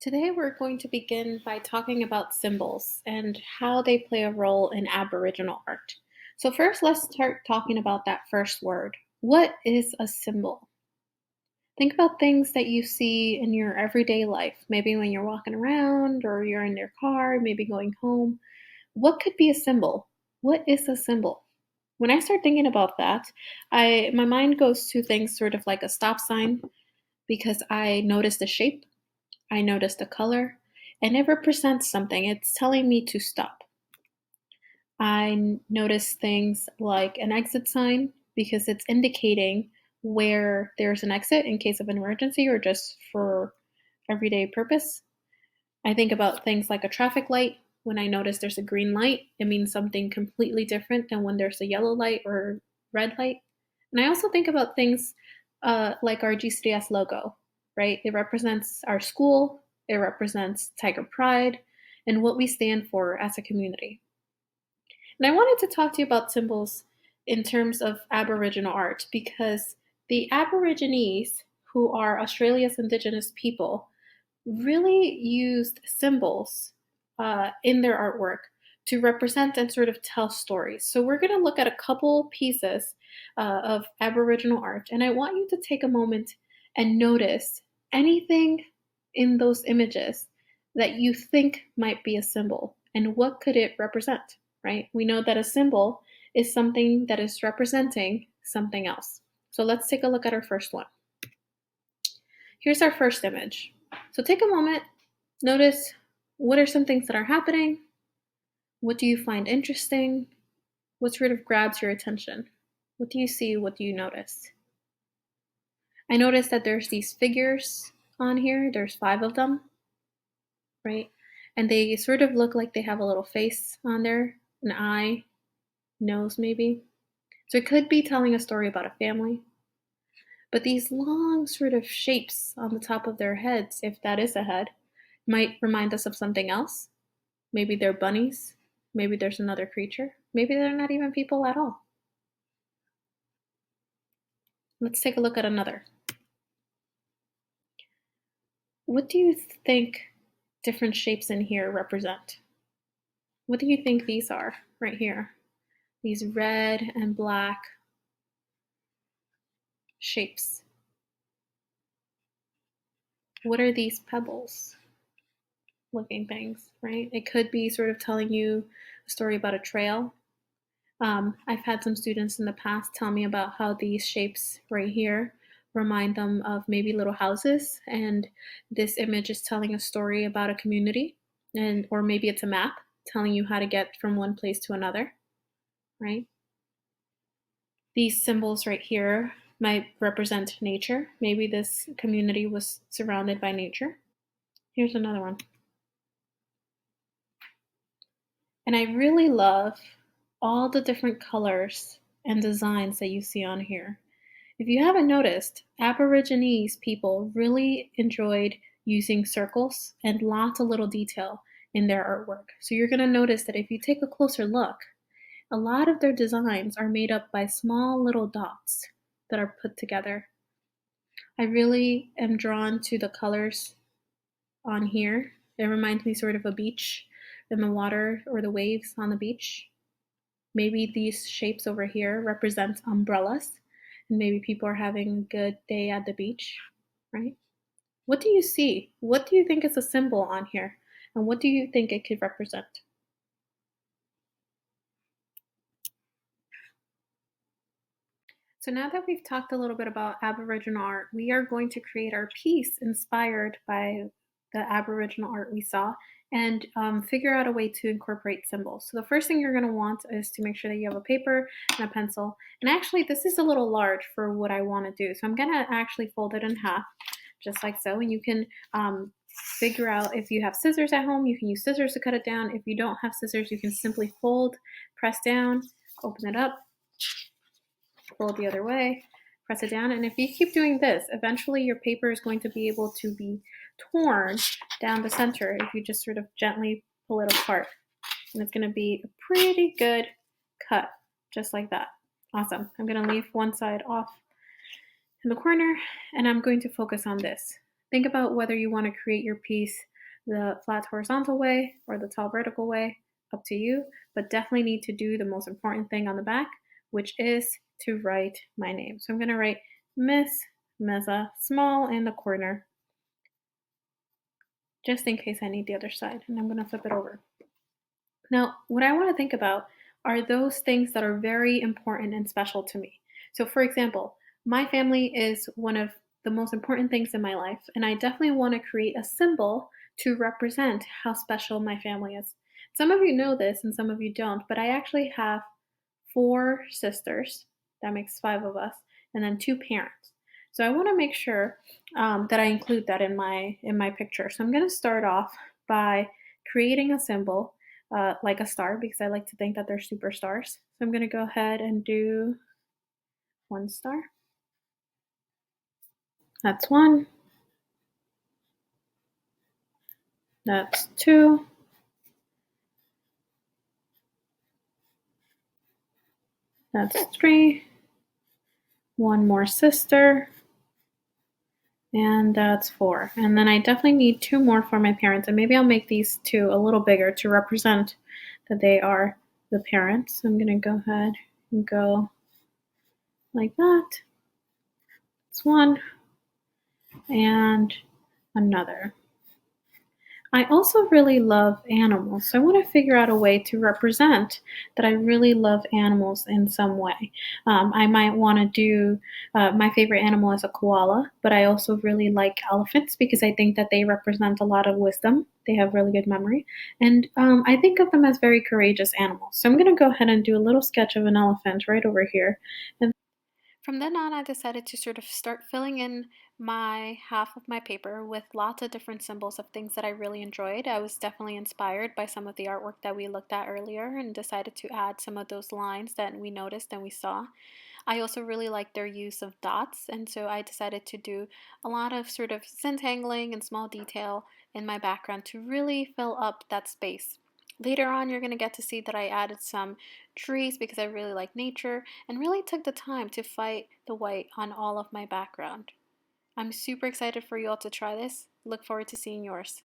Today, we're going to begin by talking about symbols and how they play a role in Aboriginal art. So, first, let's start talking about that first word. What is a symbol? Think about things that you see in your everyday life, maybe when you're walking around or you're in your car, maybe going home. What could be a symbol? What is a symbol? When I start thinking about that, my mind goes to things sort of like a stop sign because I notice the shape, I notice the color, and it represents something. It's telling me to stop. I notice things like an exit sign because it's indicating where there's an exit in case of an emergency or just for everyday purpose. I think about things like a traffic light. When I notice there's a green light, it means something completely different than when there's a yellow light or red light. And I also think about things like our GCDS logo, right? It represents our school, it represents Tiger Pride, and what we stand for as a community. And I wanted to talk to you about symbols in terms of Aboriginal art because the Aborigines, who are Australia's Indigenous people, really used symbols in their artwork to represent and sort of tell stories. So we're going to look at a couple pieces of Aboriginal art, and I want you to take a moment and notice anything in those images that you think might be a symbol and what could it represent, right? We know that a symbol is something that is representing something else. So let's take a look at our first one. Here's our first image. So take a moment, notice what are some things that are happening? What do you find interesting? What sort of grabs your attention? What do you see? What do you notice? I noticed that there's these figures on here. There's 5 of them, right? And they sort of look like they have a little face on there, an eye, nose maybe. So it could be telling a story about a family. But these long sort of shapes on the top of their heads, if that is a head, might remind us of something else. Maybe they're bunnies. Maybe there's another creature. Maybe they're not even people at all. Let's take a look at another. What do you think different shapes in here represent? What do you think these are right here? These red and black shapes. What are these pebbles looking things, right? It could be sort of telling you a story about a trail. I've had some students in the past tell me about how these shapes right here remind them of maybe little houses, and this image is telling a story about a community, and or maybe it's a map telling you how to get from one place to another, right? These symbols right here might represent nature. Maybe this community was surrounded by nature. Here's another one. And I really love all the different colors and designs that you see on here. If you haven't noticed, Aborigines people really enjoyed using circles and lots of little detail in their artwork. So you're going to notice that if you take a closer look, a lot of their designs are made up by small little dots that are put together. I really am drawn to the colors on here. It reminds me sort of a beach and the water or the waves on the beach. Maybe these shapes over here represent umbrellas, and maybe people are having a good day at the beach, right? What do you see? What do you think is a symbol on here? And what do you think it could represent? So now that we've talked a little bit about Aboriginal art, we are going to create our piece inspired by the Aboriginal art we saw and figure out a way to incorporate symbols. So the first thing you're going to want is to make sure that you have a paper and a pencil. And actually, this is a little large for what I want to do. So I'm going to actually fold it in half, just like so. And you can figure out if you have scissors at home, you can use scissors to cut it down. If you don't have scissors, you can simply fold, press down, open it up, fold the other way, press it down, and if you keep doing this, eventually your paper is going to be able to be torn down the center if you just sort of gently pull it apart. And it's going to be a pretty good cut, just like that. Awesome. I'm going to leave one side off in the corner, and I'm going to focus on this. Think about whether you want to create your piece the flat horizontal way or the tall vertical way, up to you, but definitely need to do the most important thing on the back, which is to write my name. So I'm going to write Miss Meza small in the corner, just in case I need the other side. And I'm going to flip it over. Now, what I want to think about are those things that are very important and special to me. So, for example, my family is one of the most important things in my life, and I definitely want to create a symbol to represent how special my family is. Some of you know this and some of you don't, but I actually have four sisters. That makes five of us, and then two parents. So I want to make sure that I include that in my picture. So I'm going to start off by creating a symbol like a star because I like to think that they're superstars. So I'm going to go ahead and do one star. That's one. That's two. That's three. One more sister. And that's four. And then I definitely need two more for my parents. And maybe I'll make these two a little bigger to represent that they are the parents. So I'm going to go ahead and go like that. That's one. And another. I also really love animals, so I want to figure out a way to represent that I really love animals in some way. I might want to do my favorite animal is a koala, but I also really like elephants because I think that they represent a lot of wisdom. They have really good memory, and I think of them as very courageous animals. So I'm going to go ahead and do a little sketch of an elephant right over here. And from then on, I decided to sort of start filling in my half of my paper with lots of different symbols of things that I really enjoyed. I was definitely inspired by some of the artwork that we looked at earlier and decided to add some of those lines that we noticed and we saw. I also really like their use of dots, and so I decided to do a lot of sort of centangling and small detail in my background to really fill up that space. Later on, you're going to get to see that I added some trees because I really like nature and really took the time to fight the white on all of my background. I'm super excited for you all to try this. Look forward to seeing yours.